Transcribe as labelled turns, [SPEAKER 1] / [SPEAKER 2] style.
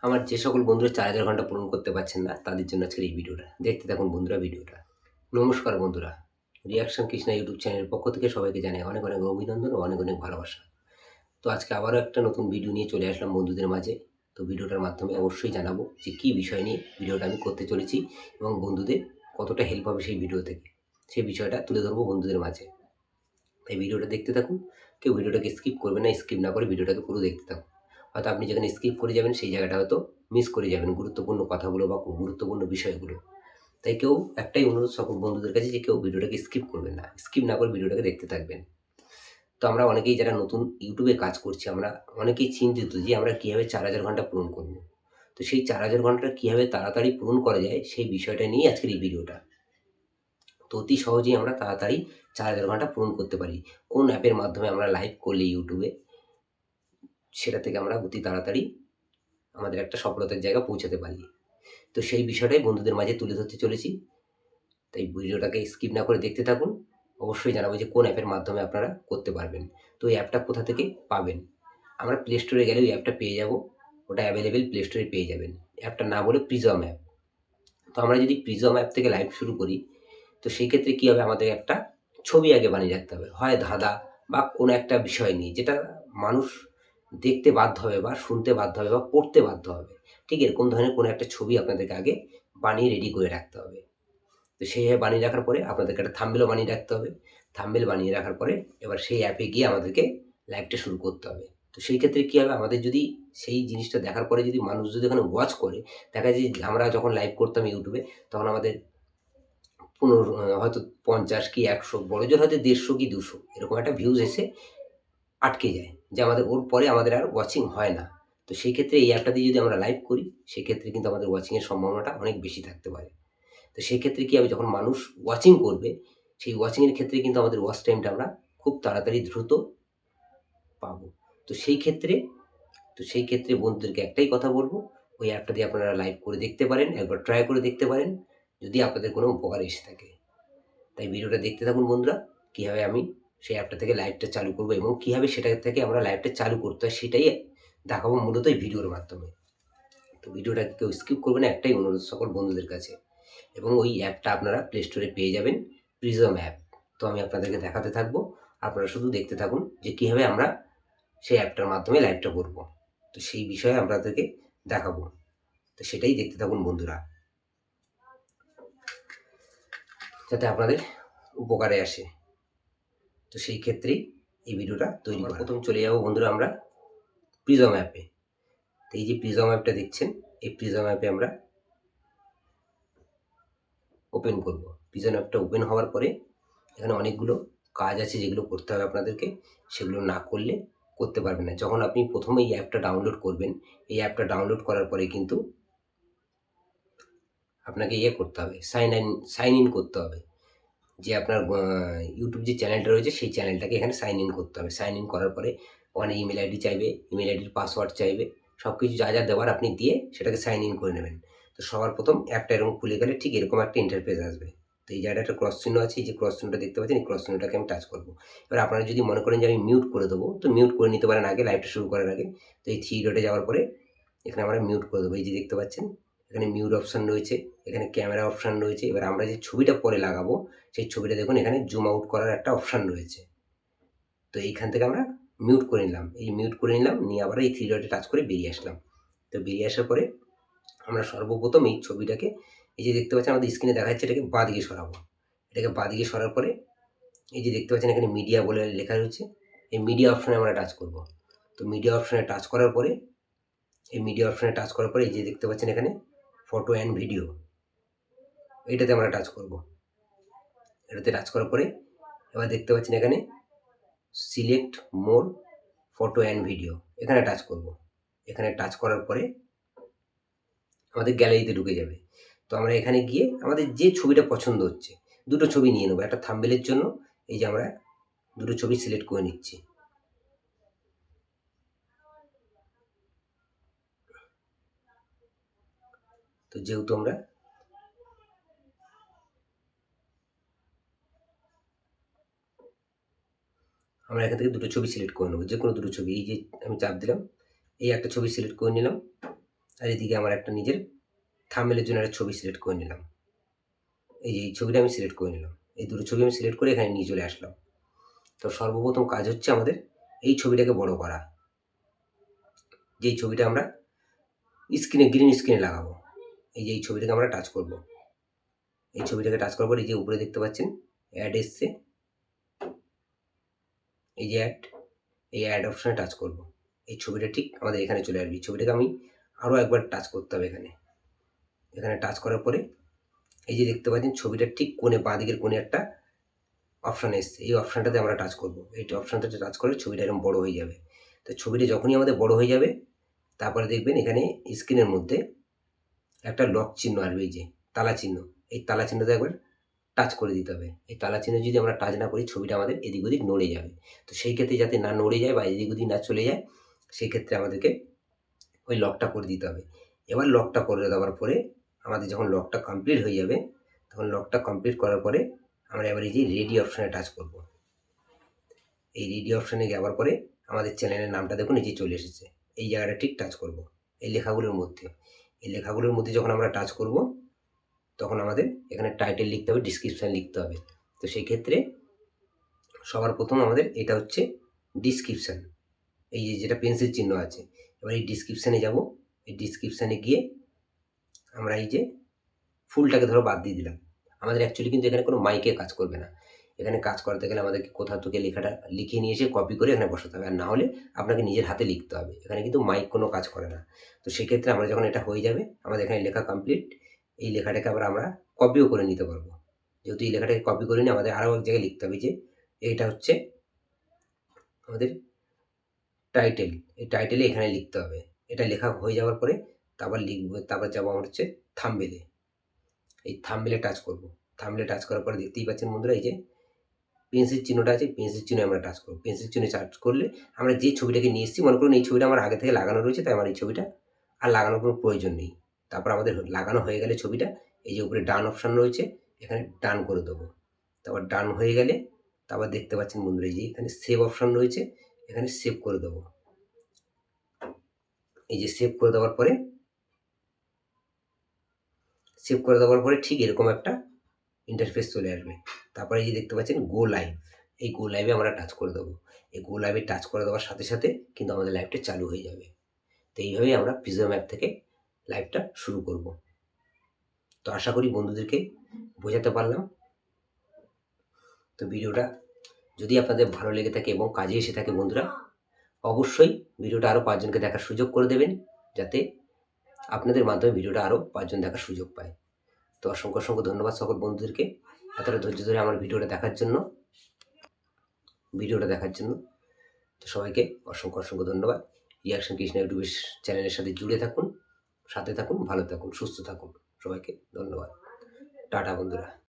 [SPEAKER 1] আমার যে সকল বন্ধুরা ৪,০০০ ঘন্টা পূরণ করতে পারছেন না, তাদের জন্য আজকের এই ভিডিওটা। দেখতে থাকুন বন্ধুরা ভিডিওটা। নমস্কার বন্ধুরা। রিঅ্যাকশন কৃষ্ণা ইউটিউব চ্যানেলের পক্ষ থেকে সবাইকে জানাই অনেক, অনেক অভিনন্দন ও অনেক, অনেক ভালোবাসা। তো আজকে আবারও একটা নতুন ভিডিও নিয়ে চলে আসলাম বন্ধুদের মাঝে। তো ভিডিওটার মাধ্যমে অবশ্যই জানাবো যে কী বিষয় নিয়ে ভিডিওটা আমি করতে চলেছি এবং বন্ধুদের কতটা হেল্প হবে সেই ভিডিও থেকে। সেই বিষয়টা তুলে ধরবো বন্ধুদের মাঝে। তাই ভিডিওটা দেখতে থাকুন। কেউ ভিডিওটাকে স্কিপ করবেন না, স্কিপ না করে ভিডিওটাকে পুরো দেখতে থাকুন। হয়তো আপনি যেখানে স্কিপ করে যাবেন সেই জায়গাটা হয়তো মিস করে যাবেন গুরুত্বপূর্ণ কথাগুলো বা গুরুত্বপূর্ণ বিষয়গুলো। তাই কেউ একটাই অনুরোধ সকল বন্ধুদের কাছে যে কেউ ভিডিওটাকে স্কিপ করবেন না। স্কিপ না করে ভিডিওটাকে দেখতে থাকবেন। তো আমরা অনেকেই যারা নতুন ইউটিউবে কাজ করছি, আমরা অনেকেই চিন্তিত যে আমরা কীভাবে ৪,০০০ ঘন্টা পূরণ করব। তো সেই ৪,০০০ ঘন্টাটা কীভাবে তাড়াতাড়ি পূরণ করা যায় সেই বিষয়টা নিয়ে আজকের এই ভিডিওটা। তো অতি সহজেই আমরা তাড়াতাড়ি ৪,০০০ ঘন্টা পূরণ করতে পারি। কোন অ্যাপের মাধ্যমে আমরা লাইভ করলে ইউটিউবে সেটা থেকে আমরা অতি তাড়াতাড়ি আমাদের একটা সফলতার জায়গা পৌঁছাতে পারি। তো সেই বিষয়টাই বন্ধুদের মাঝে তুলে ধরতে চলেছি। তাই ভিডিওটাকে স্কিপ না করে দেখতে থাকুন। অবশ্যই জানাবো যে কোন অ্যাপের মাধ্যমে আপনারা করতে পারবেন। তো এই অ্যাপটা কোথা থেকে পাবেন? আমরা প্লে স্টোরে গেলে ওই অ্যাপটা পেয়ে যাব। ওটা অ্যাভেলেবেল প্লে স্টোরে পেয়ে যাবেন। অ্যাপটার নাম হলো প্রিজম অ্যাপ। তো আমরা যদি প্রিজম অ্যাপ থেকে লাইভ শুরু করি, তো সেই ক্ষেত্রে কী হবে, আমাদের একটা ছবি আগে বানিয়ে রাখতে হবে। হয় ধাঁধা বা কোনো একটা বিষয় নিয়ে যেটা মানুষ দেখতে বাধ্য হবে বা শুনতে বাধ্য হবে বা পড়তে বাধ্য হবে। ঠিক এরকম ধরনের কোনো একটা ছবি আপনাদেরকে আগে বানিয়ে রেডি করে রাখতে হবে। তো সেইভাবে বানিয়ে রাখার পরে আপনাদেরকে একটা থাম্বনেলও বানিয়ে রাখতে হবে। থাম্বনেল বানিয়ে রাখার পরে এবার সেই অ্যাপে গিয়ে আমাদেরকে লাইভটা শুরু করতে হবে। তো সেই ক্ষেত্রে কী হবে, আমাদের যদি সেই জিনিসটা দেখার পরে যদি মানুষ যদি ওখানে ওয়াচ করে, দেখা যায় যে আমরা যখন লাইভ করতাম ইউটিউবে তখন আমাদের ১৫ হয়তো ৫০ কি ১০০ বড়জোর হয়তো ১৫০ কি ২০০ এরকম একটা ভিউজ এসে আটকে যায়। যে আমাদের ওর পরে আমাদের আর ওয়াচিং হয় না। তো সেই ক্ষেত্রে এই অ্যাপটা দিয়ে যদি আমরা লাইভ করি, সেক্ষেত্রে কিন্তু আমাদের ওয়াচিং এর সম্ভাবনাটা অনেক বেশি থাকতে পারে। তো সেক্ষেত্রে কী হবে, যখন মানুষ ওয়াচিং করবে, সেই ওয়াচিং এর ক্ষেত্রে কিন্তু আমাদের ওয়াচ টাইমটা আমরা খুব তাড়াতাড়ি দ্রুত পাবো। তো সেই ক্ষেত্রে বন্ধুদেরকে একটাই কথা বলব, ওই অ্যাপটা দিয়ে আপনারা লাইভ করে দেখতে পারেন, একবার ট্রাই করে দেখতে পারেন, যদি আপনাদের কোনো উপকারে এসে থাকে। তাই ভিডিওটা দেখতে থাকুন বন্ধুরা। কীভাবে আমি সেই অ্যাপটা থেকে লাইভটা চালু করব এবং কীভাবে সেটা থেকে আমরা লাইভটা চালু করতে হয় সেটাই দেখাবো মূলত এই ভিডিওর মাধ্যমে। তো ভিডিওটা কেউ স্কিপ করবেন না, একটাই অনুরোধ সকল বন্ধুদের কাছে। এবং ওই অ্যাপটা আপনারা প্লে স্টোরে পেয়ে যাবেন, প্রিজম অ্যাপ। তো আমি আপনাদেরকে দেখাতে থাকবো, আপনারা শুধু দেখতে থাকুন যে কীভাবে আমরা সেই অ্যাপটার মাধ্যমে লাইভটা করব। তো সেই বিষয়ে আপনাদেরকে দেখাবো। তো সেটাই দেখতে থাকুন বন্ধুরা, যাতে আপনাদের উপকারে আসে। তো সেই ক্ষেত্রেই এই ভিডিওটা তৈরি করা। প্রথম চলে যাব বন্ধুরা আমরা প্রিজম অ্যাপে। তো এই যে প্রিজম অ্যাপটা দেখছেন, এই প্রিজম অ্যাপে আমরা ওপেন করব। প্রিজম অ্যাপটা ওপেন হওয়ার পরে এখানে অনেকগুলো কাজ আছে যেগুলো করতে হবে আপনাদেরকে। সেগুলো না করলে করতে পারবেন না। যখন আপনি প্রথমে এই অ্যাপটা ডাউনলোড করবেন, এই অ্যাপটা ডাউনলোড করার পরে কিন্তু আপনাকে করতে হবে, সাইন ইন করতে হবে। যে আপনার ইউটিউব যে চ্যানেলটা রয়েছে সেই চ্যানেলটাকে এখানে সাইন ইন করতে হবে। সাইন ইন করার পরে ওখানে ইমেল আইডি চাইবে, ইমেল আইডির পাসওয়ার্ড চাইবে। সব কিছু যা যা দেওয়ার আপনি দিয়ে সেটাকে সাইন ইন করে নেবেন। তো সবার প্রথম অ্যাপটা এরকম খুলে গেলে ঠিক এরকম একটা ইন্টারফেস আসবে। তো এই জায়গাটা একটা ক্রস চিহ্ন আছে, এই যে ক্রস চিহ্নটা দেখতে পাচ্ছেন, এই ক্রস চিহ্নটাকে আমি টাচ করব। এবার আপনারা যদি মনে করেন যে আমি মিউট করে দেবো, তো মিউট করে নিতে পারেন আগে লাইভটা শুরু করার আগে। তো এই থ্রি ডটে যাওয়ার পরে এখানে আমরা মিউট করে দেবো। এই যে দেখতে পাচ্ছেন এখানে মিউট অপশান রয়েছে, এখানে ক্যামেরা অপশান রয়েছে। এবার আমরা যে ছবিটা পরে লাগাবো সেই ছবিটা দেখুন এখানে জুম আউট করার একটা অপশান রয়েছে। তো এইখান থেকে আমরা মিউট করে নিলাম, এই মিউট করে নিলাম, নিয়ে আবার এই থ্রি ডটে টাচ করে বেরিয়ে আসলাম। তো বেরিয়ে আসার পরে আমরা সর্বপ্রথম এই ছবিটাকে, এই যে দেখতে পাচ্ছেন আমাদের স্ক্রিনে দেখা যাচ্ছে, এটাকে বাঁদিকে সরাবো। এটাকে বাঁদিকে সরার পরে এই যে দেখতে পাচ্ছেন এখানে মিডিয়া বলে লেখা রয়েছে, এই মিডিয়া অপশানে আমরা টাচ করব। তো মিডিয়া অপশানে টাচ করার পরে এই যে দেখতে পাচ্ছেন এখানে ফটো অ্যান্ড ভিডিও, এটাতে আমরা টাচ করব। এটাতে টাচ করার পরে এবার দেখতে পাচ্ছেন এখানে select more photo and video, এখানে টাচ করব। এখানে টাচ করার পরে আমাদের গ্যালারিতে ঢুকে যাবে। তো আমরা এখানে গিয়ে আমাদের যে ছবিটা পছন্দ হচ্ছে, দুটো ছবি নিয়ে নেবো। একটা থাম্বনেলের জন্য এই যে আমরা দুটো ছবি সিলেক্ট করে নিচ্ছি। তো যেহেতু আমরা এখান থেকে দুটো ছবি সিলেক্ট করে নেবো, যে কোনো দুটো ছবি। এই যে আমি চাপ দিলাম, এই একটা ছবি সিলেক্ট করে নিলাম। আর এদিকে আমার একটা নিজের থাম্বনেলের জন্য একটা ছবি সিলেক্ট করে নিলাম। এই যে এই ছবিটা আমি সিলেক্ট করে নিলাম। এই দুটো ছবি আমি সিলেক্ট করে এখানে নিয়ে চলে আসলাম। তো সর্বপ্রথম কাজ হচ্ছে আমাদের এই ছবিটাকে বড় করা। যেই ছবিটা আমরা গ্রিন স্ক্রিনে লাগাবো। এই যে এই ছবিটাকে আমরা টাচ করব। এই ছবিটাকে টাচ করার পর এই যে উপরে দেখতে পাচ্ছেন অ্যাড এসছে, এই যে এই অ্যাড অপশনে টাচ করব। এই ছবিটা ঠিক আমাদের এখানে চলে আসবে। এই ছবিটাকে আমি আরও একবার টাচ করতে হবে এখানে টাচ করার পরে এই যে দেখতে পাচ্ছেন ছবিটার ঠিক কোণে বাঁ দিকের কোণে একটা অপশান এসছে। এই অপশানটাতে আমরা টাচ করব। এই অপশানটাতে টাচ করলে ছবিটা এরকম বড় হয়ে যাবে। তো ছবিটা যখনই আমাদের বড় হয়ে যাবে তারপরে দেখবেন এখানে স্ক্রিনের মধ্যে একটা লক চিহ্ন আসবে, এই যে তালা চিহ্ন। এই তালা চিহ্নতে একবার টাচ করে দিতে হবে। এই তালা চিহ্ন যদি আমরা টাচ না করি ছবিটা আমাদের এদিক ওদিক নড়ে যাবে। তো সেই ক্ষেত্রে যাতে না নড়ে যায় বা এদিক ওদিক না চলে যায় সেই ক্ষেত্রে আমাদেরকে ওই লকটা করে দিতে হবে। এবার লকটা করে দেওয়ার পরে আমাদের যখন লকটা কমপ্লিট হয়ে যাবে তখন লকটা কমপ্লিট করার পরে আমরা এবার এই যে রেডি অপশানে টাচ করব। এই রেডি অপশানে যাওয়ার পরে আমাদের চ্যানেলের নামটা দেখুন এই যে চলে এসেছে। এই জায়গাটা ঠিক টাচ করব এই লেখাগুলোর মধ্যে। এই লেখাগুলোর মধ্যে যখন আমরা টাচ করব তখন আমাদের এখানে টাইটেল লিখতে হবে, ডিসক্রিপশান লিখতে হবে। তো সেই ক্ষেত্রে সবার প্রথম আমাদের এটা হচ্ছে ডিসক্রিপশান, এই যে যেটা পেন্সিল চিহ্ন আছে। এবার এই ডিসক্রিপশানে যাব। এই ডিসক্রিপশানে গিয়ে আমরা এই যে ফুলটাকে ধরো বাদ দিয়ে দিলাম। আমাদের অ্যাকচুয়ালি কিন্তু এখানে কোনো মাইকে কাজ করবে না। এখানে কাজ করাতে গেলে আমাদেরকে কোথাও থেকে লেখাটা লিখিয়ে নিয়ে এসে কপি করে এখানে বসাতে হবে। আর না হলে আপনাকে নিজের হাতে লিখতে হবে। এখানে কিন্তু মাইক কোনো কাজ করে না। তো সেক্ষেত্রে আমরা যখন এটা হয়ে যাবে আমাদের এখানে লেখা কমপ্লিট। এই লেখাটাকে আবার আমরা কপিও করে নিতে পারবো। যেহেতু এই লেখাটাকে কপি করে নিয়ে আমাদের আরও এক জায়গায় লিখতে হবে যে এইটা হচ্ছে আমাদের টাইটেল। এই টাইটেলে এখানে লিখতে হবে। এটা লেখা হয়ে যাওয়ার পরে তারপর যাবো আমার হচ্ছে থাম্বনেলে। এই থাম্বনেলে টাচ করব। থাম্বনেলে টাচ করার পরে দেখতেই পাচ্ছেন বন্ধুরা এই যে পেন্সিল চিহ্নটা আছে, পেন্সিল চিহ্নে আমরা টাচ করব। পেন্সিল চিহ্নে টাচ করলে আমরা যে ছবিটাকে নিয়ে এসেছি, মনে করুন এই ছবিটা আমার আগে থেকে লাগানো রয়েছে, তাই আমার এই ছবিটা আর লাগানোর কোনো প্রয়োজন নেই। তারপর আমাদের লাগানো হয়ে গেলে ছবিটা এই যে উপরে ডান অপশান রয়েছে এখানে ডান করে দেবো। তারপর ডান হয়ে গেলে তারপর দেখতে পাচ্ছেন বন্ধুরা এই যে এখানে সেভ অপশান রয়েছে, এখানে সেভ করে দেবো। এই যে সেভ করে দেওয়ার পরে ঠিক এরকম একটা ইন্টারফেস চলে আসবে। তারপরে এই যে দেখতে পাচ্ছেন গো লাইভ, এই গো লাইভে আমরা টাচ করে দেবো। এই গো লাইভে টাচ করে দেওয়ার সাথে সাথে কিন্তু আমাদের লাইভটা চালু হয়ে যাবে। তো এইভাবেই আমরা পিজম অ্যাপ থেকে লাইভটা শুরু করব। তো আশা করি বন্ধুদেরকে বোঝাতে পারলাম। তো ভিডিওটা যদি আপনাদের ভালো লেগে থাকে এবং কাজে এসে থাকে বন্ধুরা, অবশ্যই ভিডিওটা আরও 5 জনকে দেখার সুযোগ করে দেবেন, যাতে আপনাদের মাধ্যমে ভিডিওটা আরও 5 জন দেখার সুযোগ পায়। তো অসংখ্য অসংখ্য ধন্যবাদ সকল বন্ধুদেরকে এতটা ধৈর্য ধরে আমার ভিডিওটা দেখার জন্য। তো সবাইকে অসংখ্য অসংখ্য ধন্যবাদ। রিয়াকশন কৃষ্ণা ইউটিউব চ্যানেলের সাথে জুড়ে থাকুন, সাথে থাকুন, ভালো থাকুন, সুস্থ থাকুন। সবাইকে ধন্যবাদ। টাটা বন্ধুরা।